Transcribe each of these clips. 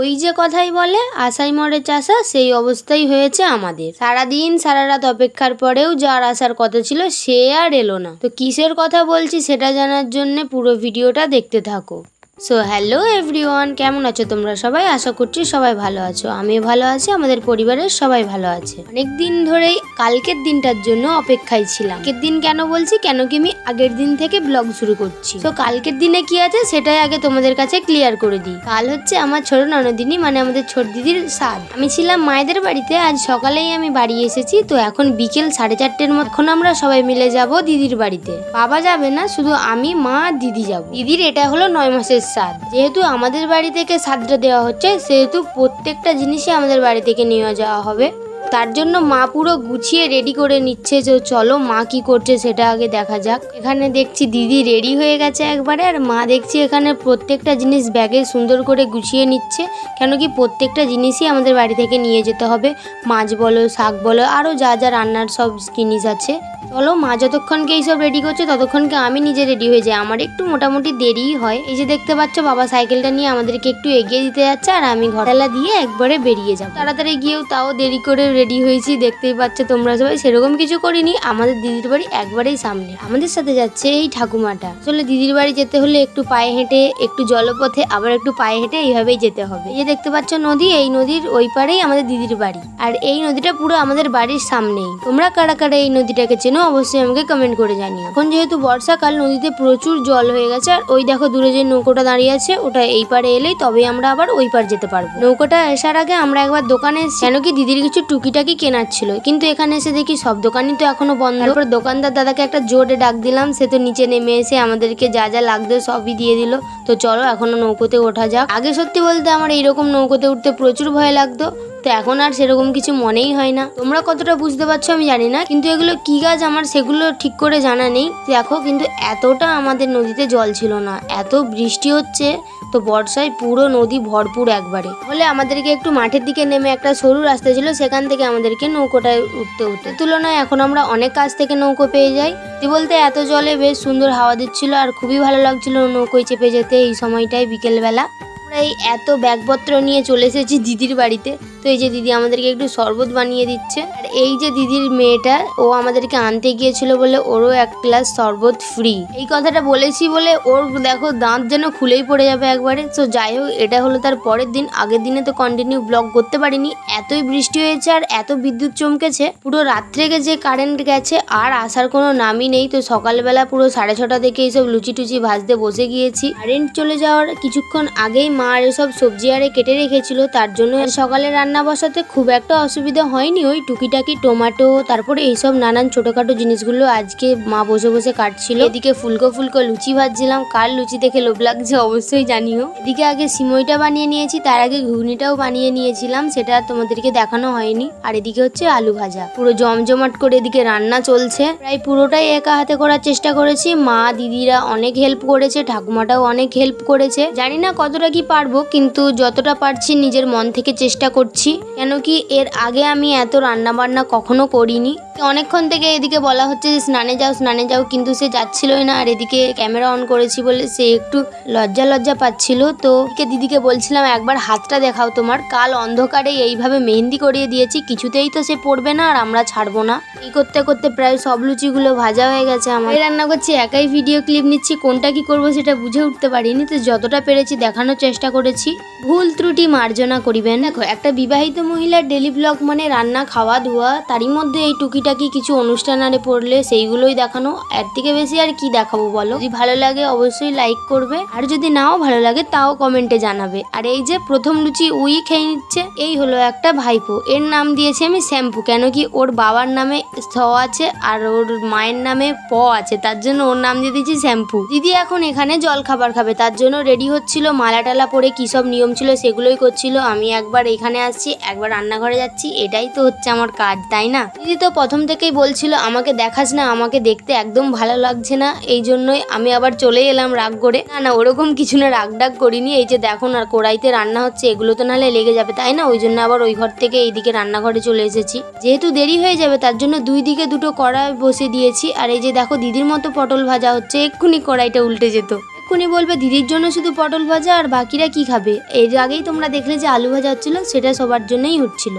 ওই যে কথাই বলে আশাই মরে চাষা, সেই অবস্থাই হয়েছে আমাদের। সারাদিন সারা রাত অপেক্ষার পরেও যার আসার কথা ছিল সে আর এলো না। তো কিসের কথা বলছি সেটা জানার জন্য পুরো ভিডিওটা দেখতে থাকো। সো হ্যালো এভরিওয়ান, কেমন আছো তোমরা সবাই? আশা করছি সবাই ভালো আছো। আমিও ভালো আছি, আমাদের পরিবারের সবাই ভালো আছে। অনেক দিন ধরেই কালকের দিনটার জন্য অপেক্ষায় ছিলাম। আগের দিন কেন বলছি, কেন কি আমি আগের দিন থেকে ব্লগ শুরু করছি। তো কালকের দিনে কি আছে সেটাই আগে তোমাদের কাছে ক্লিয়ার করে দিই। কাল হচ্ছে আমার ছোট ননদিনী মানে আমাদের ছোট দিদির শ্রাদ্ধ। আমি ছিলাম মায়েদের বাড়িতে, আজ সকালেই আমি বাড়ি এসেছি। তো এখন বিকেল 4:30 মতন আমরা সবাই মিলে যাব দিদির বাড়িতে। বাবা যাবে না, শুধু আমি, মা, দিদি যাব। দিদির এটা হলো 9 মাসের শ্রাদ্ধ। যেহেতু আমাদের বাড়ি থেকে শ্রাদ্ধটা দেওয়া হচ্ছে, সেহেতু প্রত্যেকটা জিনিসই আমাদের বাড়ি থেকে নিয়ে যাওয়া হবে। তার জন্য মা পুরো গুছিয়ে রেডি করে নিচ্ছে। যে চলো মা কি করছে সেটা আগে দেখা যাক। এখানে দেখছি দিদি রেডি হয়ে গেছে একবারে, আর মা দেখছি এখানে প্রত্যেকটা জিনিস ব্যাগে সুন্দর করে গুছিয়ে নিচ্ছে। কেন কি প্রত্যেকটা জিনিসই আমাদের বাড়ি থেকে নিয়ে যেতে হবে। মাছ বলো, শাক বলো, আরও যা যা রান্নার সব জিনিস আছে। চলো মা যতক্ষণকে এইসব রেডি করছে ততক্ষণকে আমি নিজে রেডি হয়ে যাই। আমার একটু মোটামুটি দেরিই হয়। এই যে দেখতে পাচ্ছ বাবা সাইকেলটা নিয়ে আমাদেরকে একটু এগিয়ে দিতে যাচ্ছে, আর আমি ঘরটালা দিয়ে একবারে বেরিয়ে যাব। তাড়াতাড়ি গিয়েও তাও দেরি করে রেডি হয়েছি, দেখতেই পাচ্ছ তোমরা সবাই। সেরকম কিছু করিনি, আমাদের দিদির বাড়ি একবারেই সামনে। আমাদের সাথে যাচ্ছে এই ঠাকুমাটা। আসলে দিদির বাড়ি যেতে হলে একটু পায়ে হেঁটে, একটু জলপথে, আবার একটু পায়ে হেঁটে এইভাবেই যেতে হবে। এই যে দেখতে পাচ্ছ নদী, এই নদীর ওই পারেই আমাদের দিদির বাড়ি। আর এই নদীটা পুরো আমাদের বাড়ির সামনেই। তোমরা কারা কারা এই নদীটাকে চেনো অবশ্যই আমাকে কমেন্ট করে জানিও। এখন যেহেতু বর্ষাকাল, নদীতে প্রচুর জল হয়ে গেছে। আর ওই দেখো দূরে যে নৌকোটা দাঁড়িয়ে আছে, ওটা এই পারে এলেই তবে আমরা আবার ওই পার যেতে পারবো। নৌকোটা আসার আগে আমরা একবার দোকানে এসে, কেন কি দিদির কিছু টুকিটাকি কেনার ছিল, কিন্তু এখানে এসে দেখি সব দোকানই তো এখনো বন্ধ। তারপর দোকানদার দাদাকে একটা জোরে ডাক দিলাম, সে তো নিচে নেমে এসে আমাদেরকে যা যা লাগতো সবই দিয়ে দিল। তো চলো এখনো নৌকোতে ওঠা যাক। আগে সত্যি বলতে আমার এইরকম নৌকোতে উঠতে প্রচুর ভয় লাগতো, তো এখন আর সেরকম কিছু মনেই হয় না। তোমরা কতটা বুঝতে পারছো আমি জানি না, কিন্তু এগুলো কি গাছ আমার সেগুলো ঠিক করে জানা নেই। দেখো কিন্তু এতটা আমাদের নদীতে জল ছিল না, এত বৃষ্টি হচ্ছে তো বর্ষায় পুরো নদী ভরপুর একবারে। হলে আমাদেরকে একটু মাঠের দিকে নেমে একটা সরু রাস্তা ছিল, সেখান থেকে আমাদেরকে নৌকোটায় উঠতে হতো। তুলনায় এখন আমরা অনেক কাছ থেকে নৌকো পেয়ে যাই। বলতে এত জলে বেশ সুন্দর হাওয়া দিচ্ছিল, আর খুবই ভালো লাগছিল নৌকোয় চেপে যেতে এই সময়টায় বিকেলবেলা। আমরা এই এত ব্যাগপত্র নিয়ে চলে এসেছি দিদির বাড়িতে। তো এই যে দিদি আমাদেরকে একটু শরবত বানিয়ে দিচ্ছে। আর এই যে দিদির মেয়েটা, ও আমাদেরকে আনতে গিয়েছিল বলে ওরও 1 গ্লাস শরবত ফ্রি। এই কথাটা বলেছি বলে ওর দেখো দাঁত যেন খুলেই পড়ে যাবে একবারে। তো যাই হোক, এটা হলো তার পরের দিন। আগের দিনে তো কন্টিনিউ ব্লগ করতে পারিনি, এতই বৃষ্টি হয়েছে আর এত বিদ্যুৎ চমকেছে। পুরো রাত্রে যে কারেন্ট গেছে আর আসার কোনো নামই নেই। তো সকালবেলা পুরো 6:30 থেকে এইসব লুচি টুচি ভাজতে বসে গিয়েছি। কারেন্ট চলে যাওয়ার কিছুক্ষণ আগেই মা আর এসব সবজি আরে কেটে রেখেছিল, তার জন্য সকালে রান্না বসাতে খুব একটা অসুবিধা হয়নি। ওই টুকিটাকি টমেটো, তারপরে এইসব নানান ছোটখাটো জিনিসগুলো আজকে মা বসে বসে কাটছিল। এদিকে ফুলকো ফুলকো লুচি ভাজছিলাম। কার লুচি দেখে লোভ লাগছে অবশ্যই জানিও। এদিকে আগে সিমইটা বানিয়ে নিয়েছি, তার আগে ঘুগনিটাও বানিয়ে নিয়েছিলাম, সেটা তোমাদেরকে দেখানো হয়নি। আর এদিকে হচ্ছে আলু ভাজা, পুরো জমজমাট করে এদিকে রান্না চলছে। প্রায় পুরোটাই একা হাতে করার চেষ্টা করেছি। মা দিদিরা অনেক হেল্প করেছে, ঠাকুমাটাও অনেক হেল্প করেছে। জানি না কতটা কি পারবো, কিন্তু যতটা পারছি নিজের মন থেকে চেষ্টা করছি। কেন কি এর আগে আমি এত রান্না বান্না কখনো করিনি। অনেকক্ষণ থেকে এদিকে বলা হচ্ছে যে স্নানে যাও স্নানে যাও, কিন্তু সে যাচ্ছিলই না। আর এদিকে ক্যামেরা অন করেছি বলে সে একটু লজ্জা পাচ্ছিল। তো দিদিকে বলছিলাম একবার হাতটা দেখাও তোমার। কাল অন্ধকারে এইভাবে মেহেন্দি করিয়ে দিয়েছি, কিছুতেই তো সে পড়বে না আর আমরা ছাড়বো না। এই করতে করতে প্রায় সব লুচিগুলো ভাজা হয়ে গেছে। আমার রান্না করছি, একাই ভিডিও ক্লিপ নিচ্ছি, কোনটা কি করবো সেটা বুঝে উঠতে পারিনি। তো যতটা পেরেছি দেখানোর চেষ্টা করেছি, ভুল ত্রুটি মার্জনা করিবেন। দেখো একটা বিবাহিত মহিলার ডেলি ব্লগ মানে রান্না খাওয়া ধোয়া, তারই মধ্যে এই টুকিটাকি কিছু অনুষ্ঠান আরে পড়লে সেইগুলোই দেখানো। এর থেকে বেশি আর কি দেখাবো বলো? যদি ভালো লাগে অবশ্যই লাইক করবে, আর যদি নাও ভালো লাগে তাও কমেন্টে জানাবে। আর এই যে প্রথম লুচি উই খেয়ে নিচ্ছে, এই হলো একটা ভাইপো। এর নাম দিয়েছি আমি শ্যাম্পু। কেন কি ওর বাবার নামে স আছে আর ওর মায়ের নামে প আছে, তার জন্য ওর নাম দিয়ে দিয়েছি শ্যাম্পু। দিদি এখন এখানে জল খাবার খাবে, তার জন্য রেডি হচ্ছিল। মালা টালা পরে কি সব নিয়ম ছিল সেগুলোই করছিল। আমি একবার এখানে আসছি, একবার রান্নাঘরে যাচ্ছি, এটাই তো হচ্ছে আমার কাজ, তাই না? দিদি তো প্রথম থেকেই বলছিল আমাকে দেখাস না, আমাকে দেখতে একদম ভালো লাগছে না। এই জন্যই আমি আবার চলে এলাম রাগ করে। না ওরকম কিছু না, রাগ ডাগ করিনি। এই যে দেখো না কড়াইতে রান্না হচ্ছে, এগুলো তো নাহলে লেগে যাবে, তাই না? ওই জন্য আবার ওই ঘর থেকে এইদিকে রান্নাঘরে চলে এসেছি। যেহেতু দেরি হয়ে যাবে তার জন্য দুই দিকে দুটো কড়াই বসে দিয়েছি। আর এই যে দেখো দিদির মতো পটল ভাজা হচ্ছে, এক্ষুনি কড়াইটা উল্টে যেত। এক্ষুনি বলবে দিদির জন্য শুধু পটল ভাজা আর বাকিরা কি খাবে। এর আগেই তোমরা দেখলে যে আলু ভাজা হচ্ছিল, সেটা সবার জন্যই হচ্ছিল।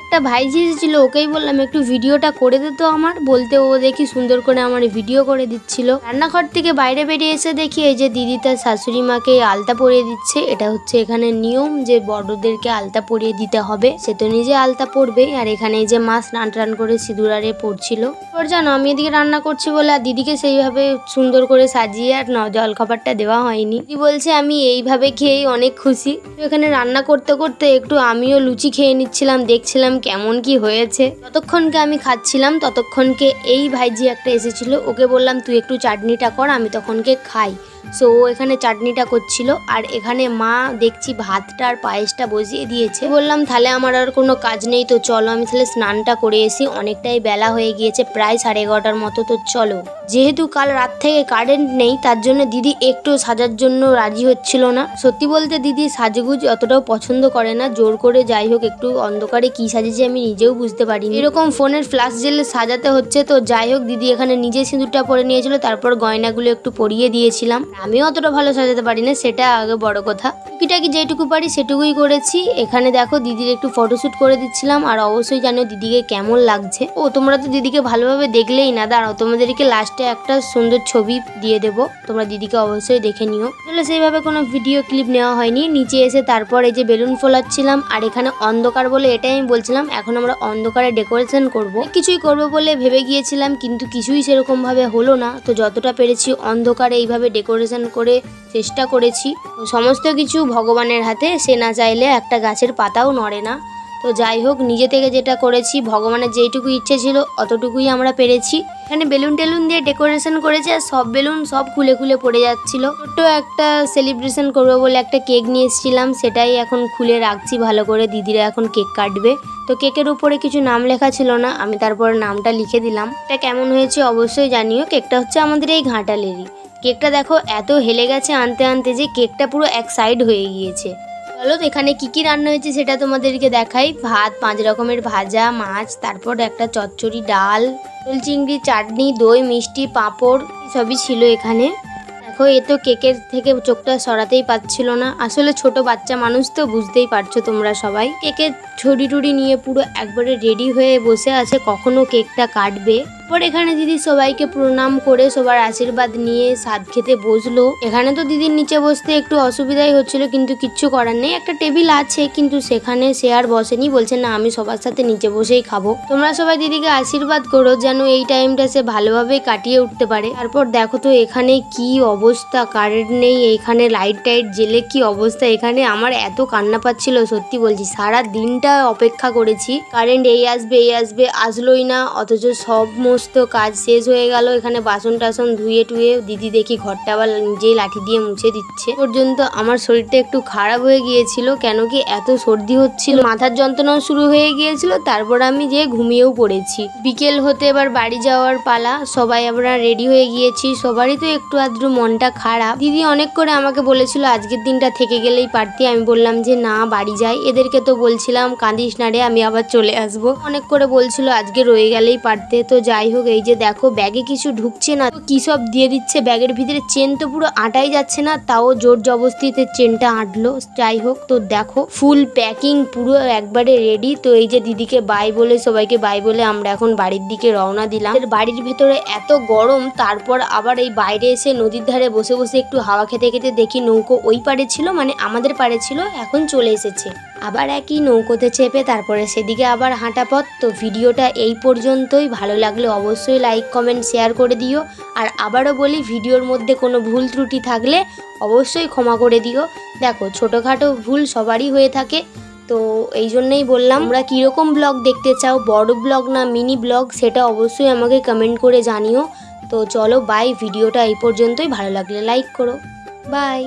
একটা ভাইজি এসেছিল, ওকেই বললাম একটু ভিডিওটা করে দিত আমার, বলতে ও দেখি সুন্দর করে আমার ভিডিও করে দিচ্ছিল। রান্নাঘর থেকে বাইরে বেরিয়ে এসে দেখি এই যে দিদি তার শাশুড়ি মাকে আলতা পরিয়ে দিচ্ছে। এটা হচ্ছে এখানে নিয়ম যে বড়দেরকে আলতা পরিয়ে দিতে হবে, সে তো নিজে আলতা পরবে। আর এখানে এই যে মা স্নান টান করে সিঁদুরারে পড়ছিল। এবার জানো আমি এদিকে রান্না করছি বলে আর দিদিকে সেইভাবে সুন্দর করে সাজিয়ে আর জল খাবারটা দেওয়া হয়নি। দিদি বলছে আমি এইভাবে খেয়েই অনেক খুশি। তো এখানে রান্না করতে করতে একটু আমিও লুচি খেয়ে নিচ্ছিলাম, দেখছিলাম কেমন কি হয়েছে। যতক্ষণকে আমি খাচ্ছিলাম ততক্ষণকে এই ভাইজি একটা এসেছিল, ওকে বললাম তুই একটু চাটনিটা কর, আমি তখনকে খাই। সো ও এখানে চাটনিটা করছিল। আর এখানে মা দেখছি ভাতটা আর পায়েসটা বসিয়ে দিয়েছে। বললাম তাহলে আমার আর কোনো কাজ নেই, তো চলো আমি তাহলে স্নানটা করে এসি, অনেকটাই বেলা হয়ে গিয়েছে, প্রায় 11:30 মতো। তো চলো, যেহেতু কাল রাত থেকে কারেন্ট নেই তার জন্য দিদি একটু সাজার জন্য রাজি হচ্ছিল না। সত্যি বলতে দিদি সাজগুজ অতটাও পছন্দ করে না, জোর করে যাই হোক একটু অন্ধকারে কি সাজেছে আমি নিজেও বুঝতে পারিনি। এরকম ফোনের ফ্ল্যাশ জেলে সাজাতে হচ্ছে। তো যাই হোক দিদি এখানে নিজে সিঁদুরটা পরে নিয়েছিল, তারপর গয়নাগুলো একটু পরিয়ে দিয়েছিলাম। আমিও অতটা ভালো সাজাতে পারি না, সেটা আগে বড় কথা। টুকিটাকি যেটুকু পারি সেটুকুই করেছি। এখানে দেখো দিদির একটু ফটোশুট করে দিচ্ছিলাম। আর অবশ্যই জানো দিদিকে কেমন লাগছে। ও তোমরা তো দিদিকে ভালোভাবে দেখলেই না, দাঁড়াও তোমাদেরকে লাস্টে একটা সুন্দর ছবি দিয়ে দেবো, তোমরা দিদিকে অবশ্যই দেখে নিও। তাহলে সেইভাবে কোনো ভিডিও ক্লিপ নেওয়া হয়নি। নিচে এসে তারপর এই যে বেলুন ফোলাচ্ছিলাম। আর এখানে অন্ধকার বলে এটাই আমি বলছিলাম এখন আমরা অন্ধকারে ডেকোরেশন করব। কিছুই করব বলে ভেবে গিয়েছিলাম, কিন্তু কিছুই সেরকম ভাবে হলো না। তো যতটা পেরেছি অন্ধকারে এইভাবে ডেকোরেশন করে চেষ্টা করেছি। সমস্ত কিছু ভগবানের হাতে, সে না চাইলে একটা গাছের পাতাও নড়ে না। তো যাই হোক নিজে থেকে যেটা করেছি, ভগবানের যেইটুকু ইচ্ছে ছিল অতটুকুই আমরা পেরেছি। এখানে বেলুন টেলুন দিয়ে ডেকোরেশন করেছে, আর সব বেলুন সব খুলে খুলে পড়ে যাচ্ছিল। ছোট্ট একটা সেলিব্রেশন করবো বলে একটা কেক নিয়ে এসেছিলাম, সেটাই এখন খুলে রাখছি ভালো করে। দিদিরা এখন কেক কাটবে। তো কেকের উপরে কিছু নাম লেখা ছিল না, আমি তারপর নামটা লিখে দিলাম। এটা কেমন হয়েছে অবশ্যই জানিও। কেকটা হচ্ছে আমাদের এই ঘাটালেরই। কেকটা দেখো এত হেলে গেছে আনতে আনতে যে কেকটা পুরো এক সাইড হয়ে গিয়েছে। চলো এখানে কি কি রান্না হয়েছে সেটা তোমাদেরকে দেখাই। ভাত, 5 রকমের ভাজা, মাছ, তারপর একটা চচ্চড়ি, ডাল, চিংড়ি, চাটনি, দই, মিষ্টি, পাঁপড় সবই ছিল এখানে। দেখো এ তো কেকের থেকে চোখটা সরাতেই পাচ্ছিল না। আসলে ছোট বাচ্চা মানুষ তো বুঝতেই পারছো তোমরা সবাই। কেকের ছড়ি টুড়ি নিয়ে পুরো একবারে রেডি হয়ে বসে আছে কখনো কেকটা কাটবে। পর এখানে দিদি সবাইকে প্রণাম করে সবার আশীর্বাদ নিয়ে স্বাদ খেতে বসলো। এখানে তো দিদির নিচে বসতে একটু অসুবিধাই হচ্ছিল, কিন্তু কিচ্ছু করার নেই। একটা টেবিল আছে কিন্তু সেখানে সে আর বসেনি, বলছে না আমি সবার সাথে নিচে বসেই খাবো। তোমরা সবাই দিদিকে আশীর্বাদ করো যেন এই টাইমটা সে ভালোভাবে কাটিয়ে উঠতে পারে। তারপর দেখো তো এখানে কি অবস্থা, কারেন্ট নেই, এখানে লাইট টাইট জেলে কি অবস্থা। এখানে আমার এত কান্না পাচ্ছিল, সত্যি বলছি সারা দিনটা অপেক্ষা করেছি কারেন্ট এই আসবে আসলোই না। অথচ সমস্ত কাজ শেষ হয়ে গেল। এখানে বাসন টাসন ধুয়ে টুয়ে দিদি দেখি ঘরটা আবার নিজেই লাঠি দিয়ে মুছে দিচ্ছে। পর্যন্ত আমার শরীরটা একটু খারাপ হয়ে গিয়েছিল, কেন কি এত সর্দি হচ্ছিল, মাথার যন্ত্রণাও শুরু হয়ে গিয়েছিল। তারপর আমি যে ঘুমিয়েও পড়েছি। বিকেল হতে এবার বাড়ি যাওয়ার পালা। সবাই আমরা রেডি হয়ে গিয়েছি, সবারই তো একটু আধটু মনটা খারাপ। দিদি অনেক করে আমাকে বলেছিল আজকের দিনটা থেকে গেলেই পারতি। আমি বললাম যে না বাড়ি যাই। এদেরকে তো বলছিলাম কাঁদিস না রে, আমি আবার চলে আসবো। অনেক করে বলছিল আজকে রয়ে গেলেই পারতে। তো যাই হোক এই যে দেখো ব্যাগে কিছু ঢুকছে না, তো কি সব দিয়ে দিচ্ছে ব্যাগের ভিতরে। চেন তো পুরো আটাই যাচ্ছে না, তাও জোর জবস্তিতে চেনটা আটলো। যাই হোক তো দেখো ফুল প্যাকিং পুরো একবারে রেডি। তো এই যে দিদিকে বাই বলে সবাইকে বাই বলে আমরা এখন বাড়ির দিকে রওনা দিলাম। বাড়ির ভেতরে এত গরম, তারপর আবার এই বাইরে এসে নদীর ধারে বসে বসে একটু হাওয়া খেতে খেতে দেখি নৌকো ওই পারে ছিল, মানে আমাদের পারে ছিল, এখন চলে এসেছে। আবার একই নৌকোতে চেপে তারপরে সেদিকে আবার হাঁটা পথ। তো ভিডিওটা এই পর্যন্তই। ভালো লাগলে অবশ্যই লাইক কমেন্ট শেয়ার করে দিও। আর আবারও বলি ভিডিওর মধ্যে কোনো ভুল ত্রুটি থাকলে অবশ্যই ক্ষমা করে দিও। দেখো ছোটোখাটো ভুল সবারই হয়ে থাকে, তো এই জন্যই বললাম। তোমরা কীরকম ব্লগ দেখতে চাও, বড় ব্লগ না মিনি ব্লগ, সেটা অবশ্যই আমাকে কমেন্ট করে জানিও। তো চলো বাই, ভিডিওটা এই পর্যন্তই। ভালো লাগলে লাইক করো, বাই।